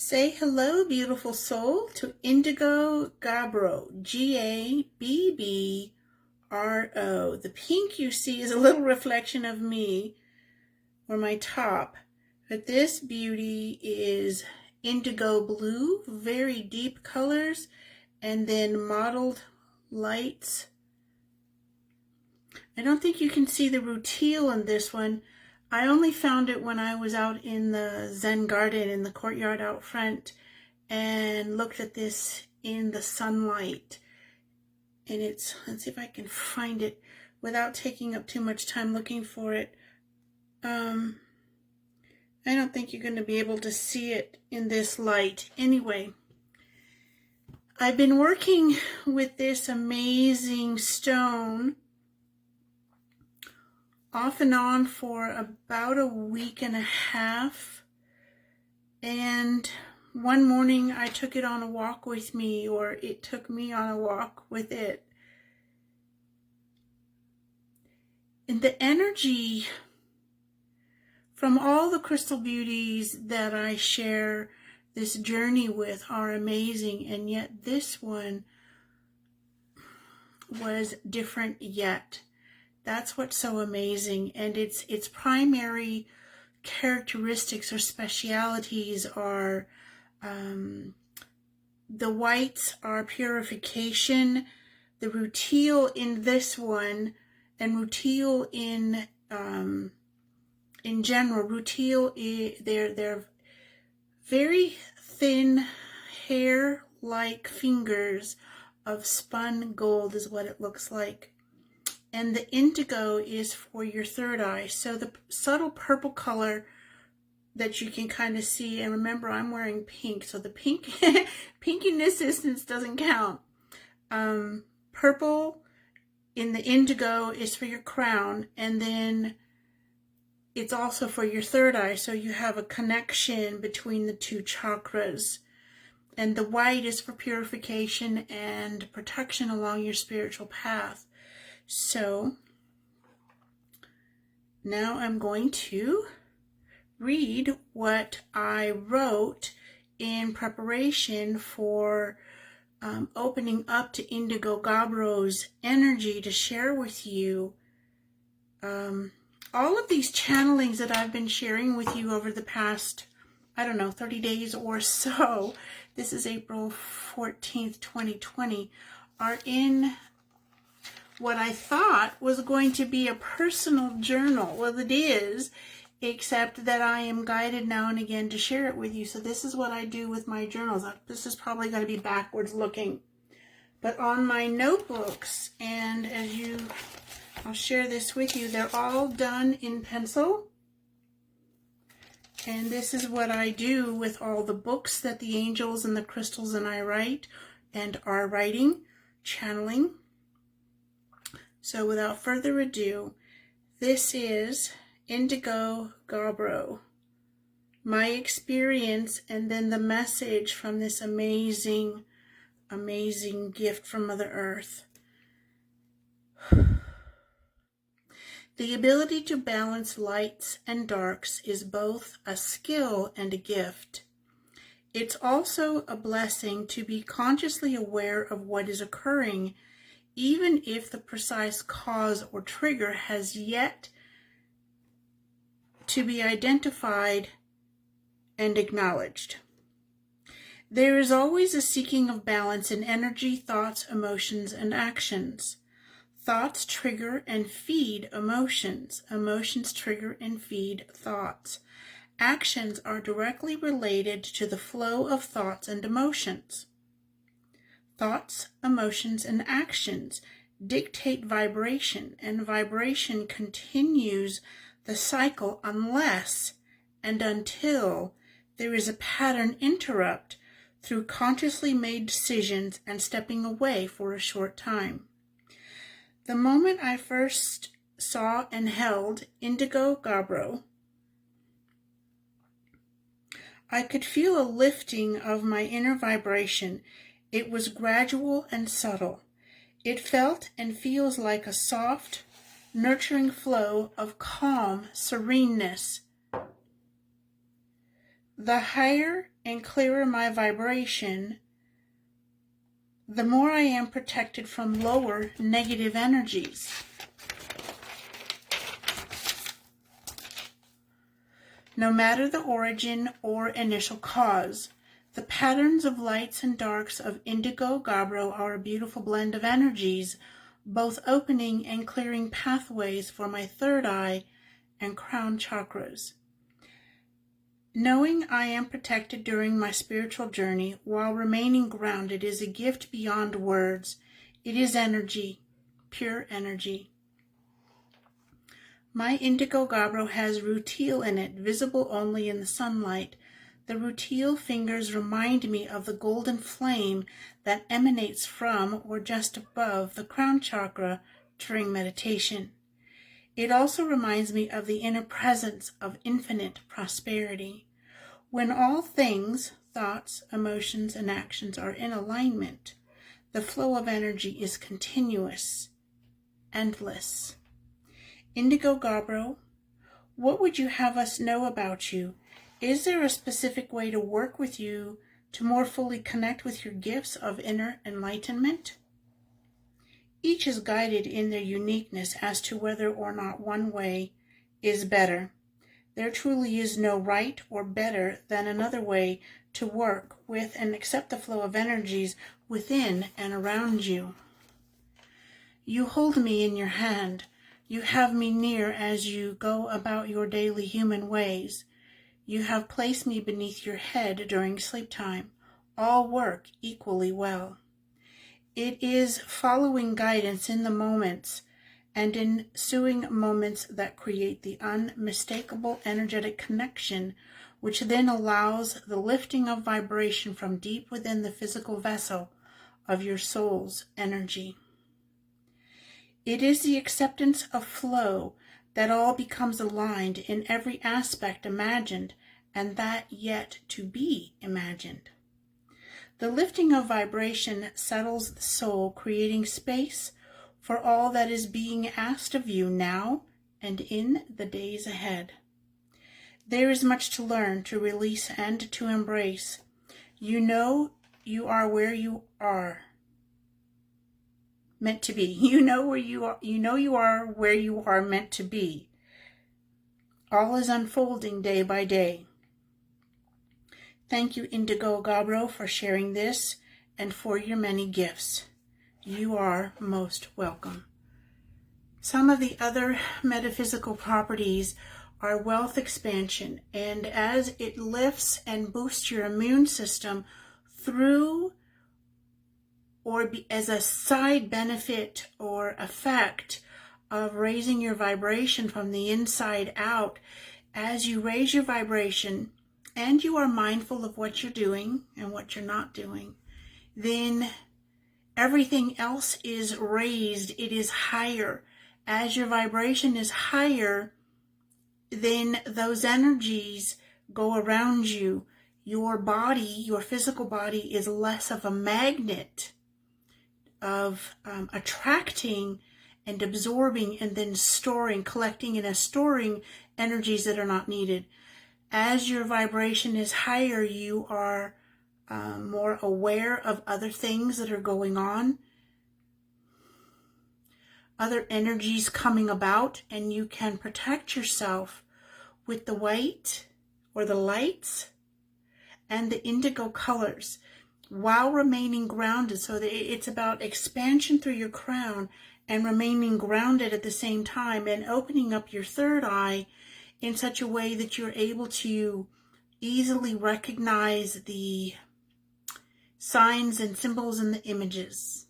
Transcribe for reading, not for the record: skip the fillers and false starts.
Say hello, beautiful soul, to Indigo Gabbro, Gabbro. The pink you see is a little reflection of me, or my top, but this beauty is indigo blue, very deep colors, and then mottled lights. I don't think you can see the rutile in this one. I only found it when I was out in the Zen garden in the courtyard out front and looked at this in the sunlight. And it's, let's see if I can find it without taking up too much time looking for it. I don't think you're going to be able to see it in this light. Anyway, I've been working with this amazing stone off and on for about a week and a half, and one morning I took it on a walk with me, or it took me on a walk with it. And the energy from all the crystal beauties that I share this journey with are amazing, and yet this one was different yet. That's what's so amazing, and its primary characteristics or specialities are the whites are purification, the rutile in this one, and rutile in general. Rutile, they're very thin hair-like fingers of spun gold is what it looks like. And the indigo is for your third eye. So the subtle purple color that you can kind of see, and remember I'm wearing pink, so the pink in this instance doesn't count. Purple in the indigo is for your crown, and then it's also for your third eye, so you have a connection between the two chakras. And the white is for purification and protection along your spiritual path. So now I'm going to read what I wrote in preparation for opening up to Indigo Gabbro's energy to share with you. All of these channelings that I've been sharing with you over the past, 30 days or so, this is April 14th, 2020, are in what I thought was going to be a personal journal. Well, it is, except that I am guided now and again to share it with you. So this is what I do with my journals. This is probably going to be backwards looking. But on my notebooks, and I'll share this with you, they're all done in pencil. And this is what I do with all the books that the angels and the crystals and I write and are writing, channeling. So without further ado, this is Indigo Gabbro, my experience, and then the message from this amazing, amazing gift from Mother Earth. The ability to balance lights and darks is both a skill and a gift. It's also a blessing to be consciously aware of what is occurring, even if the precise cause or trigger has yet to be identified and acknowledged. There is always a seeking of balance in energy, thoughts, emotions, and actions. Thoughts trigger and feed emotions. Emotions trigger and feed thoughts. Actions are directly related to the flow of thoughts and emotions. Thoughts, emotions, and actions dictate vibration, and vibration continues the cycle unless and until there is a pattern interrupt through consciously made decisions and stepping away for a short time. The moment I first saw and held Indigo Gabbro, I could feel a lifting of my inner vibration. It was gradual and subtle. It felt and feels like a soft, nurturing flow of calm sereneness. The higher and clearer my vibration, the more I am protected from lower negative energies. No matter the origin or initial cause, the patterns of lights and darks of Indigo Gabbro are a beautiful blend of energies, both opening and clearing pathways for my third eye and crown chakras. Knowing I am protected during my spiritual journey while remaining grounded is a gift beyond words. It is energy, pure energy. My Indigo Gabbro has rutile in it, visible only in the sunlight. The rutile fingers remind me of the golden flame that emanates from or just above the crown chakra during meditation. It also reminds me of the inner presence of infinite prosperity. When all things, thoughts, emotions, and actions are in alignment, the flow of energy is continuous, endless. Indigo Gabbro, what would you have us know about you? Is there a specific way to work with you to more fully connect with your gifts of inner enlightenment? Each is guided in their uniqueness as to whether or not one way is better. There truly is no right or better than another way to work with and accept the flow of energies within and around you. You hold me in your hand. You have me near as you go about your daily human ways. You have placed me beneath your head during sleep time. All work equally well. It is following guidance in the moments and ensuing moments that create the unmistakable energetic connection, which then allows the lifting of vibration from deep within the physical vessel of your soul's energy. It is the acceptance of flow that all becomes aligned in every aspect imagined and that yet to be imagined. The lifting of vibration settles the soul, creating space for all that is being asked of you now and in the days ahead. There is much to learn, to release, and to embrace. You know you are where you are meant to be. You know you are where you are meant to be. All is unfolding day by day. Thank you, Indigo Gabbro, for sharing this and for your many gifts. You are most welcome. Some of the other metaphysical properties are wealth expansion, and as it lifts and boosts your immune system through or as a side benefit or effect of raising your vibration from the inside out, as you raise your vibration and you are mindful of what you're doing and what you're not doing, then everything else is raised. It is higher. As your vibration is higher, then those energies go around you. Your body, your physical body, is less of a magnet of attracting and absorbing and then storing, collecting and storing energies that are not needed. As your vibration is higher, you are more aware of other things that are going on, other energies coming about, and you can protect yourself with the white or the lights and the indigo colors while remaining grounded. So that it's about expansion through your crown and remaining grounded at the same time, and opening up your third eye in such a way that you're able to easily recognize the signs and symbols and the images.